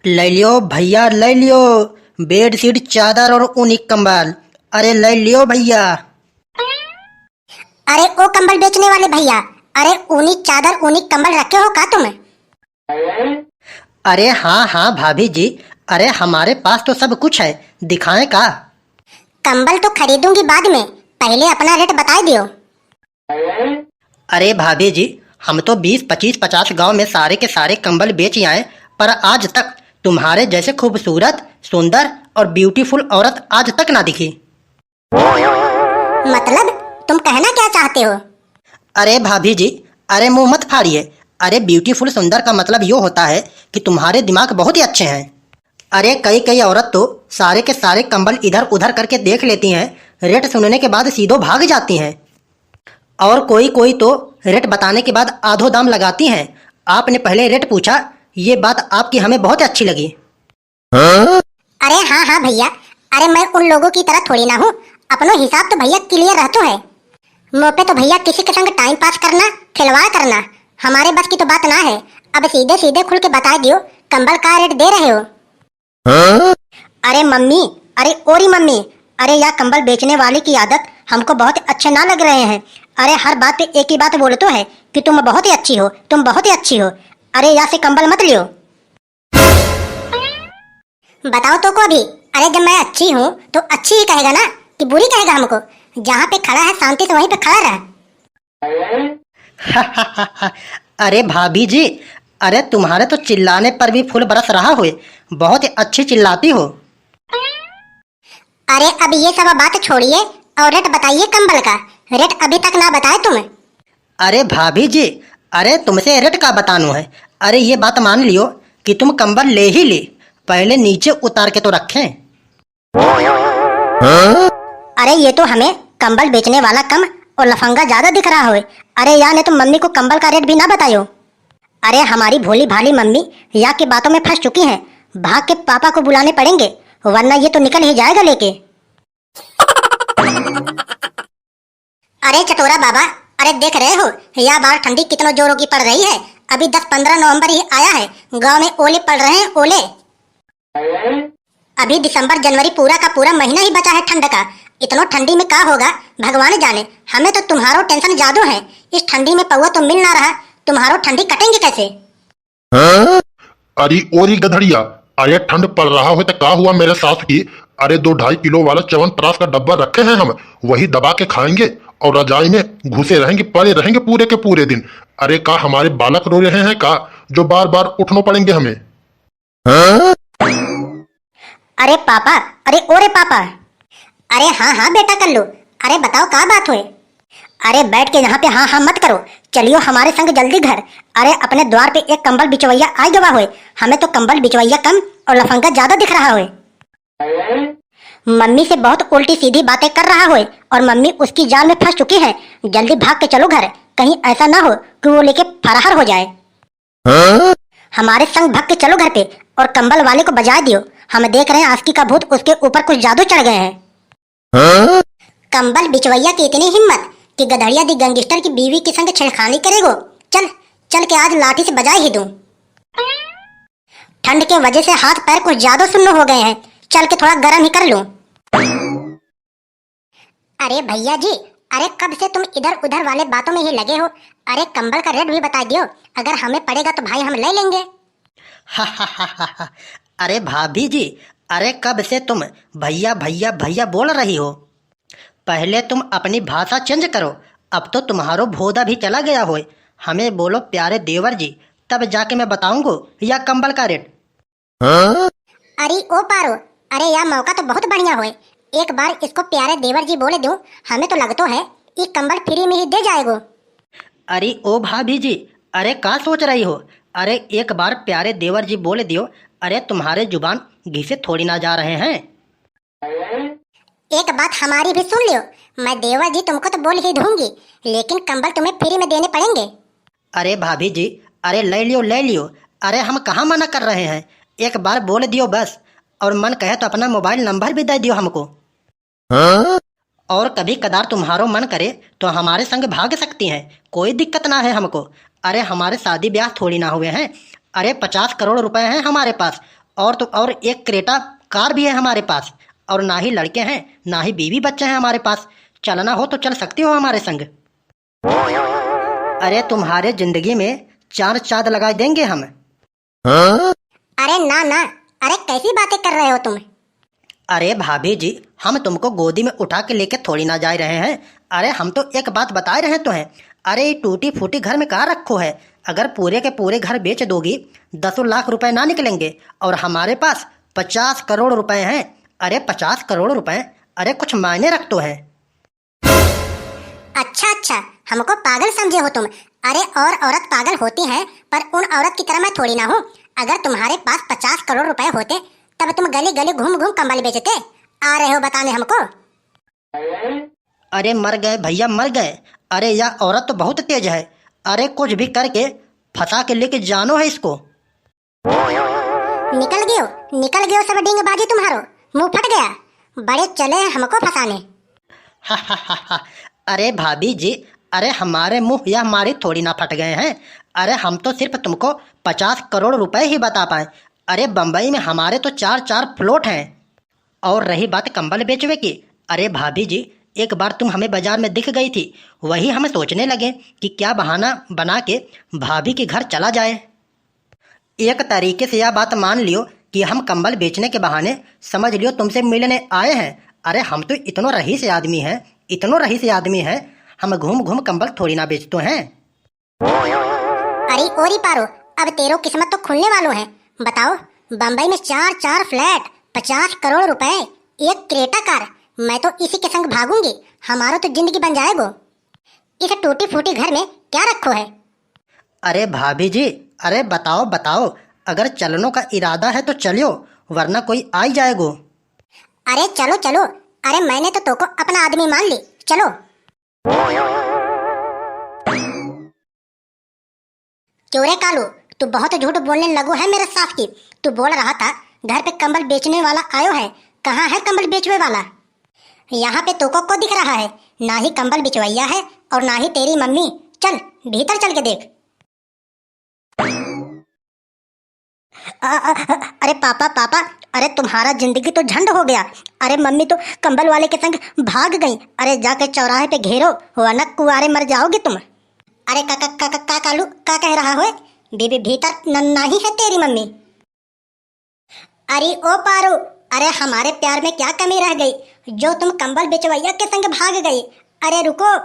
ले लियो भैया ले लियो। बेडशीट चादर और ऊनी कंबल। अरे ले लियो भैया। अरे ओ कंबल बेचने वाले भैया, अरे ऊनी चादर ऊनी कंबल रखे हो का तुम? अरे हाँ हाँ भाभी जी, अरे हमारे पास तो सब कुछ है, दिखाएं का? कंबल तो खरीदूंगी बाद में, पहले अपना रेट बता दियो। अरे भाभी जी, हम तो 20, 25, 50 गांव में सारे के सारे कंबल बेच आए, पर आज तक तुम्हारे जैसे खूबसूरत, सुंदर और ब्यूटीफुल औरत आज तक ना दिखी। मतलब तुम कहना क्या चाहते हो? अरे भाभी जी, अरे मुंह मत फाड़िए। अरे ब्यूटीफुल सुंदर का मतलब यो होता है कि तुम्हारे दिमाग बहुत ही अच्छे हैं। अरे कई कई औरत तो सारे के सारे कंबल इधर उधर करके देख लेती हैं, रेट सुनने के बाद सीधो भाग जाती हैं। और कोई कोई तो रेट बताने के बाद आधो दाम लगाती हैं। आपने पहले रेट पूछा, ये बात आपकी हमें बहुत अच्छी लगी। अरे हाँ हाँ भैया, अरे मैं उन लोगों की तरह थोड़ी ना हूँ, अपनो हिसाब तो भैया क्लियर रहतो है। मुँह पे तो भैया किसी के संग टाइम पास करना, खिलवाड़ करना हमारे बस की तो बात ना है। अब सीधे सीधे खुल के बता दियो कंबल का रेट दे रहे हो। अरे मम्मी, अरे ओरी मम्मी, अरे यह कंबल बेचने वाली की आदत हमको बहुत अच्छे ना लग रहे हैं। अरे हर बात पे एक ही बात बोलते है कि तुम बहुत ही अच्छी हो, तुम बहुत ही अच्छी हो। अरे यहाँ से कंबल मत लियो। बताओ तो को अभी, अरे जब मैं अच्छी हूँ तो अच्छी ही कहेगा ना कि बुरी कहेगा हमको? जहाँ पे खड़ा है शांति से वहीं पे खड़ा रह। अरे भाभी जी, अरे तुम्हारे तो चिल्लाने पर भी फूल बरस रहा हो, बहुत ही अच्छी चिल्लाती हो। अरे अब ये सब बात छोड़िए और रेट बताइए कंबल का। रेट अभी तक ना बताए तुम। अरे भाभी जी, अरे तुमसे रेट का बतानू है। अरे ये बात मान लियो कि तुम कंबल ले ही ले, पहले नीचे उतार के तो रखें। अरे ये तो हमें कंबल बेचने वाला कम और लफंगा ज्यादा दिख रहा हो। अरे यार ने तो मम्मी को कंबल का रेट भी ना बतायो। अरे हमारी भोली भाली मम्मी या की बातों में फंस चुकी हैं। भाग के पापा को बुलाने पड़ेंगे, वरना ये तो निकल ही जाएगा लेके। अरे चटोरा बाबा, अरे देख रहे हो यह बार ठंडी कितनों जोरों की पड़ रही है। अभी 10-15 नवंबर ही आया है, गांव में ओले पड़ रहे हैं, ओले। अभी दिसंबर जनवरी पूरा का पूरा महीना ही बचा है ठंड का। इतनो ठंडी में क्या होगा भगवान जाने। हमें तो तुम्हारो टेंशन ज्यादा है। इस ठंडी में पौवा तो मिल ना रहा, तुम्हारो ठंडी कटेंगे कैसे? अरे ओरी गधड़िया, अरे ठंड पड़ रहा हो तो क्या हुआ मेरे सास की? अरे 2-2.5 किलो वाला च्यवनप्राश का डब्बा रखे हैं हम, वही दबा के खाएंगे और रजाई में घुसे रहेंगे, पड़े रहेंगे पूरे के पूरे दिन। अरे का हमारे बालक रो रहे हैं का, जो बार बार उठना पड़ेंगे हमें? अरे पापा, अरे ओरे पापा। अरे हाँ हाँ बेटा कर लो। अरे बताओ क्या बात हुई? अरे बैठ के यहाँ पे हाँ हाँ मत करो, चलियो हमारे संग जल्दी घर। अरे अपने द्वार पे एक कंबल बिचवैया आ गवा हुए, हमें तो कंबल बिचवैया कम और लफंगा ज्यादा दिख रहा हुए। मम्मी से बहुत उल्टी सीधी बातें कर रहा हुए और मम्मी उसकी जाल में फंस चुकी है। जल्दी भाग के चलो घर, कहीं ऐसा ना हो कि वो लेके फरार हो जाए। हमारे संग भाग के चलो घर पे और कंबल वाले को बजा दियो। हम देख रहे हैं आस्की का भूत उसके ऊपर कुछ जादू चढ़ गए हैं। कंबल बिचवैया की इतनी हिम्मत कि गधड़िया दी गैंगस्टर की बीवी के संग छेड़खानी करेगो। चल चल के आज लाठी से बजा ही दूं। ठंड के वजह से हाथ पैर कुछ ज्यादा सुन्न हो गए हैं, चल के थोड़ा गर्म ही कर लूं। अरे भैया जी, अरे कब से तुम इधर उधर वाले बातों में ही लगे हो? अरे कंबल का रेट भी बता दियो, अगर हमें पड़ेगा तो भाई हम ले लेंगे। अरे भाभी जी, अरे कब से तुम भैया भैया भैया बोल रही हो? पहले तुम अपनी भाषा चेंज करो, अब तो तुम्हारो भोदा भी चला गया हो। हमें बोलो प्यारे देवर जी, तब जाके मैं बताऊंगा या कंबल का रेट। अरे ओ पारो, अरे यह मौका तो बहुत बढ़िया हुए। एक बार इसको प्यारे देवर जी बोले दूं, हमें तो लगतो है ये कंबल फ्री में ही दे जाएगो। अरे ओ भाभी जी, अरे क्या सोच रही हो? अरे एक बार प्यारे देवर जी बोले दियो, अरे तुम्हारे जुबान घी से थोड़ी ना जा रहे हैं। एक बात हमारी भी सुन लियो, मैं देवर जी तुमको तो बोल ही दूंगी, लेकिन कंबल तुम्हें फ्री में देने पड़ेंगे। अरे भाभी जी, अरे ले लियो ले लियो, अरे हम कहाँ मना कर रहे हैं। एक बार बोल दियो बस, और मन कहे तो अपना मोबाइल नंबर भी दे दियो हमको। और कभी कदार तुम्हारो मन करे तो हमारे संग भाग सकती हैं, कोई दिक्कत ना है हमको। अरे हमारे शादी ब्याह थोड़ी ना हुए हैं। अरे 50 करोड़ रुपए हैं हमारे पास, और एक क्रेटा कार भी है हमारे पास, और ना ही लड़के हैं ना ही बीवी बच्चे हैं हमारे पास। चलना हो तो चल सकती हो हमारे संग। अरे तुम्हारे जिंदगी में 4 चांद लगा देंगे हम। अरे ना ना, अरे कैसी बातें कर रहे हो तुम? अरे भाभी जी, हम तुमको गोदी में उठा के लेके थोड़ी ना जा रहे हैं। अरे हम तो एक बात बता रहे तो हैं। अरे ये टूटी फूटी घर में कहाँ रखो है? अगर पूरे के पूरे घर बेच दोगी 10 लाख रुपए ना निकलेंगे, और हमारे पास 50 करोड़ रुपए हैं। अरे 50 करोड़ रुपए, अरे कुछ मायने रख तो है। अच्छा अच्छा, हमको पागल समझे हो तुम? अरे और औरत पागल होती हैं, पर उन औरत की तरह मैं थोड़ी ना हूँ। अगर तुम्हारे पास 50 करोड़ रुपए होते तब तुम गली गली घूम घूम कंबल बेचते। आ रहे हो बताने हमको? अरे मर गए भैया, मर गए। अरे यह औरत तो बहुत तेज है। अरे कुछ भी करके फंसा के लेके जानो है इसको। निकल गयो सब डींगबाजी तुम्हारो। मुंह फट गया, बड़े चले हैं हमको फंसाने। हा हा हा हा। अरे भाभी जी, अरे हमारे मुंह या हमारी थोड़ी ना फट गए हैं। अरे हम तो सिर्फ तुमको 50 करोड़ रुपए ही बता पाए। अरे बम्बई में हमारे तो 4 फ्लोट हैं। और रही बात कंबल बेचने की, अरे भाभी जी, एक बार तुम हमें बाजार में दिख गई थी। वही हम सोचने लगे कि क्या बहाना बना के भाभी के घर चला जाए। एक तरीके से यह बात मान लियो कि हम कंबल बेचने के बहाने समझ लियो तुमसे मिलने आए हैं। अरे हम तो इतनो रईस आदमी हैं, इतनो रईस आदमी हैं, हम घूम घूम कंबल थोड़ी ना बेचते हैं। अरे ओरी पारो, अब तेरो किस्मत तो खुलने वालों है। बताओ, बम्बई में 4 फ्लैट, 50 करोड़ रुपए, एक क्रेटा कार। मैं तो इसी के संग भागूंगी। हमारा तो जिंदगी बन जाएगो। इस टूटी फूटी घर में क्या रखो है? अरे भाभी जी, अरे बताओ बताओ, अगर चलने का इरादा है तो चलियो, वरना कोई आ ही जाएगो। अरे चलो चलो, अरे मैंने तो तोको अपना आदमी मान ली, चलो। क्यों रे कालू, तू बहुत झूठ बोलने लगो है मेरे साथ की। तू बोल रहा था घर पे कंबल बेचने वाला आयो है। कहाँ है कंबल बेचने वाला? यहाँ पे तोको को दिख रहा है? ना ही कंबल बिचवैया है और ना ही तेरी मम्मी। चल भीतर चल के देख। अरे पापा पापा, अरे तुम्हारा जिंदगी तो झंड हो गया। अरे मम्मी तो कंबल वाले के संग भाग गई। अरे जाके चौराहे पे घेरो, वरना कुआरे मर जाओगे तुम। अरे का कालू का कह रहा हो? बीबी भीतर नहीं है तेरी मम्मी? अरे ओ पारू, अरे हमारे प्यार में क्या कमी रह गई जो तुम कंबल बेचवैया के संग भाग गई? अरे रुको,